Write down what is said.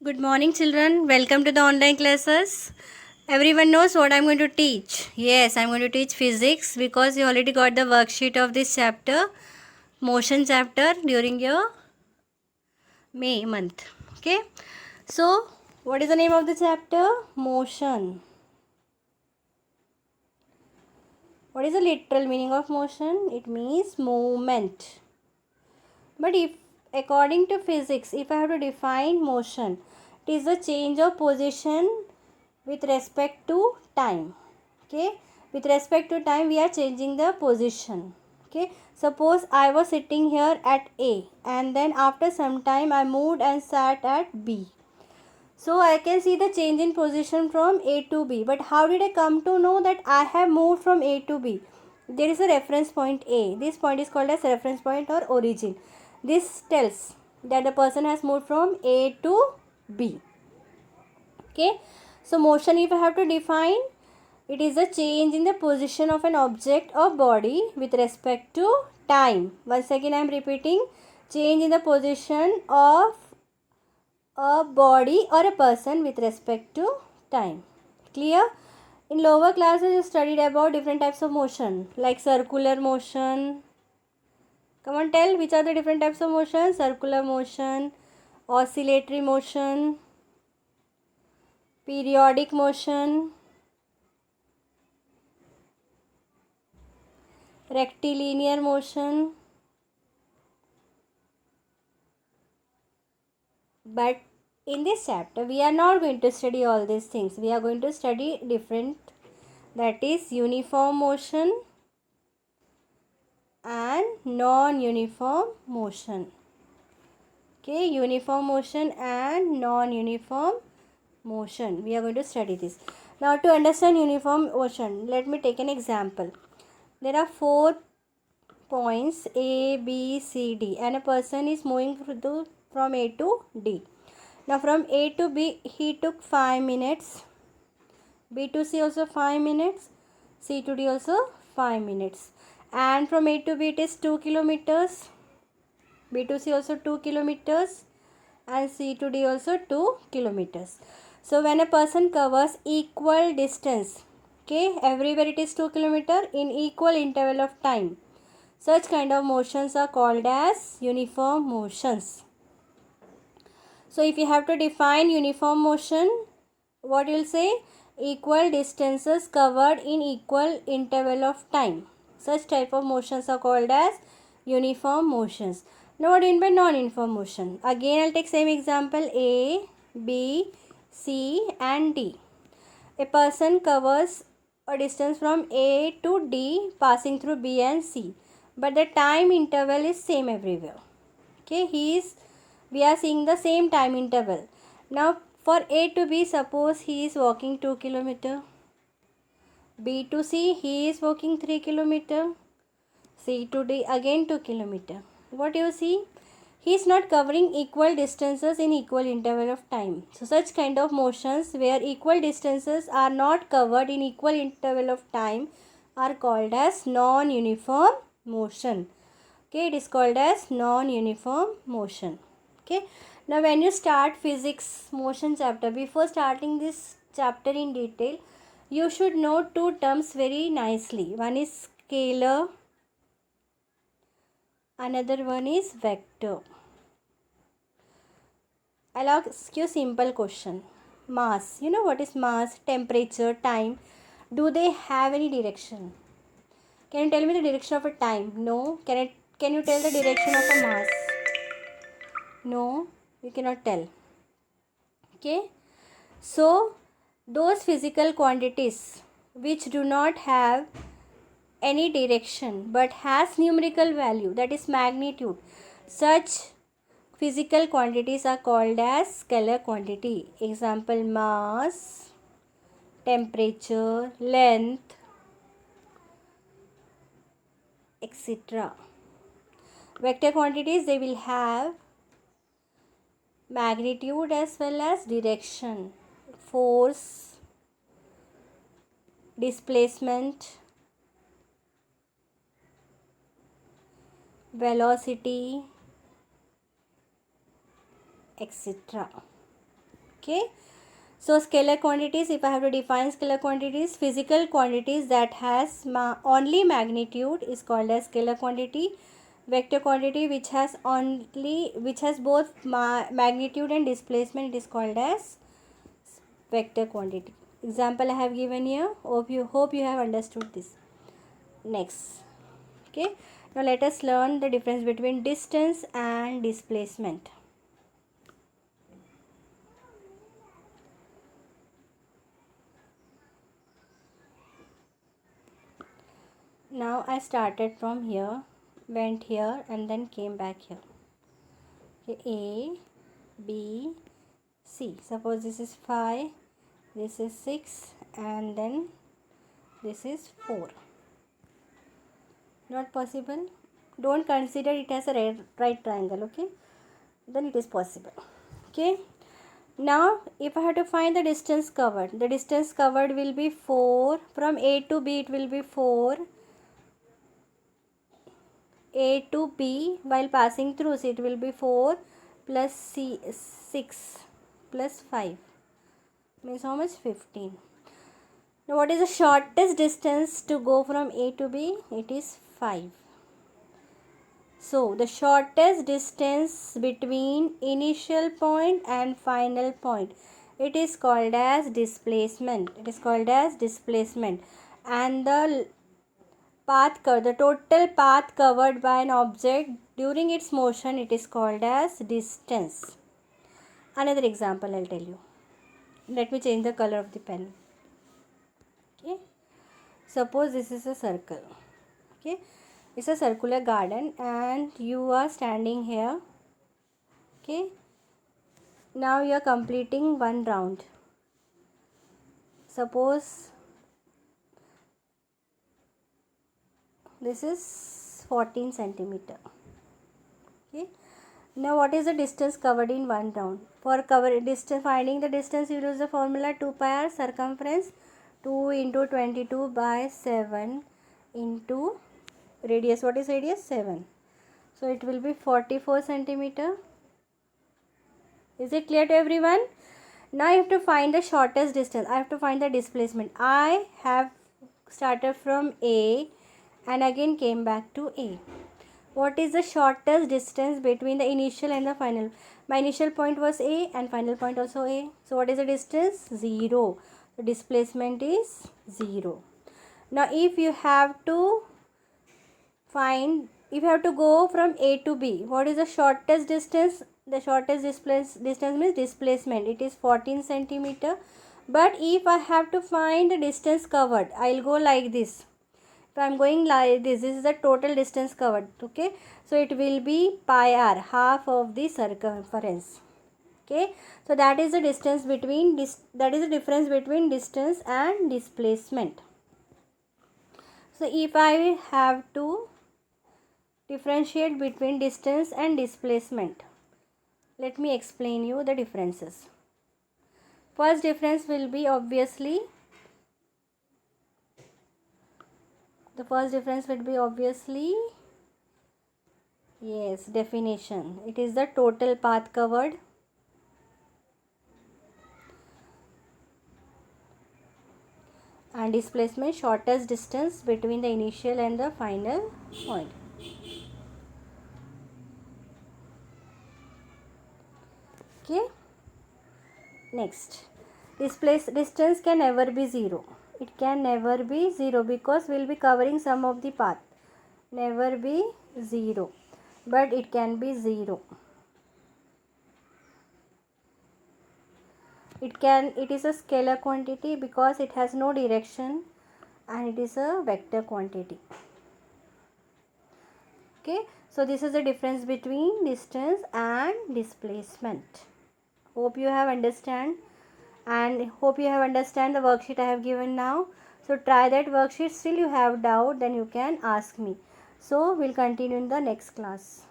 Good morning, children. Welcome to the online classes. Everyone knows what I'm going to teach. Yes, I'm going to teach physics because you already got the worksheet of this chapter, motion chapter, during your May month. Okay. So, what is the name of the chapter? Motion. What is the literal meaning of motion? It means movement. But if according to physics, if I have to define motion, it is the change of position with respect to time. Okay, with respect to time we are changing the position. Okay, suppose I was sitting here at A and then after some time I moved and sat at B. So I can see the change in position from A to B. But how did I come to know that I have moved from A to B? There is a reference point A. This point is called as reference point or origin. This tells that the person has moved from A to B. Okay. So motion, if I have to define, it is a change in the position of an object or body with respect to time. Once again I am repeating, change in the position of a body or a person with respect to time. Clear? In lower classes you studied about different types of motion like circular motion. Come on, tell which are the different types of motion. Circular motion, oscillatory motion, periodic motion, rectilinear motion. But in this chapter we are not going to study all these things. We are going to study different, that is uniform motion and non-uniform motion. Okay, uniform motion and non-uniform motion. We are going to study this. Now to understand uniform motion, let me take an example. There are 4 points A, B, C, D and a person is moving from A to D. Now from A to B he took 5 minutes. B to C also 5 minutes. C to D also 5 minutes. And from A to B it is 2 kilometers. B to C also 2 kilometers. And C to D also 2 kilometers. So when a person covers equal distance, okay, everywhere it is 2 kilometers in equal interval of time, such kind of motions are called as uniform motions. So if you have to define uniform motion, what you will say? Equal distances covered in equal interval of time. Such type of motions are called as uniform motions. Now what do you mean by non-uniform motion? Again I'll take same example, A, B, C and D. A person covers a distance from A to D passing through B and C, but the time interval is same everywhere. Okay, we are seeing the same time interval. Now for A to B, suppose he is walking 2 kilometer. B to C, he is walking 3 kilometer. C to D again 2 kilometer. What you see? He is not covering equal distances in equal interval of time. So such kind of motions where equal distances are not covered in equal interval of time are called as non-uniform motion. Okay, it is called as non-uniform motion. Okay, now when you start physics motion chapter, before starting this chapter in detail, you should know 2 terms very nicely. One is scalar, another one is vector. I'll ask you simple question. Mass, you know what is mass, temperature, time, do they have any direction? Can you tell me the direction of a time? No. Can you tell the direction of a mass? No, you cannot tell. Okay, so those physical quantities which do not have any direction but has numerical value, that is magnitude, such physical quantities are called as scalar quantity. Example, mass, temperature, length, etc. Vector quantities, they will have magnitude as well as direction, force, displacement, velocity, etc. Okay. So scalar quantities, if I have to define scalar quantities, physical quantities that has only magnitude is called as scalar quantity. Vector quantity which has both magnitude and displacement, it is called as vector quantity. Example I have given here. Hope you have understood this. Next. Okay. Now let us learn the difference between distance and displacement. Now I started from here, went here and then came back here. Okay, A, B, C. Suppose this is 5, this is 6 and then this is 4. Not possible? Don't consider it as a right triangle, okay? Then it is possible. Okay. Now if I have to find the distance covered will be 4. From A to B it will be 4. A to B while passing through, so it will be 4 plus C 6 plus 5 means how much? 15. Now what is the shortest distance to go from A to B? It is 5. So the shortest distance between initial point and final point, it is called as displacement. It is called as displacement. And the total path covered by an object during its motion, it is called as distance. Another example I'll tell you. Let me change the color of the pen. Okay. Suppose this is a circle. Okay. It's a circular garden and you are standing here. Okay. Now you are completing one round. Suppose this is 14 centimeter. Okay. Now what is the distance covered in one round? For finding the distance, you use the formula 2 pi r circumference 2 into 22 by 7 into radius. What is radius? 7. So it will be 44 centimeter. Is it clear to everyone? Now I have to find the shortest distance. I have to find the displacement. I have started from A and again came back to A. What is the shortest distance between the initial and the final? My initial point was A and final point also A. So what is the distance? 0. The displacement is 0. Now if you have to go from A to B, what is the shortest distance? The shortest distance means displacement. It is 14 centimeter. But if I have to find the distance covered, I will go like this. If I am going like this is the total distance covered. Okay. So it will be pi r, half of the circumference. Okay. So that is the distance between that is the difference between distance and displacement. So if I have to differentiate between distance and displacement, let me explain you the differences. First difference will be obviously yes, definition. It is the total path covered. And displacement, shortest distance between the initial and the final point. Okay. Next, distance can never be 0. It can never be 0 because we will be covering some of the path. Never be 0, but it can be 0. It is a scalar quantity because it has no direction and it is a vector quantity. Okay, so this is the difference between distance and displacement. Hope you have understand the worksheet I have given now. So try that worksheet. Still you have doubt, then you can ask me. So we'll continue in the next class.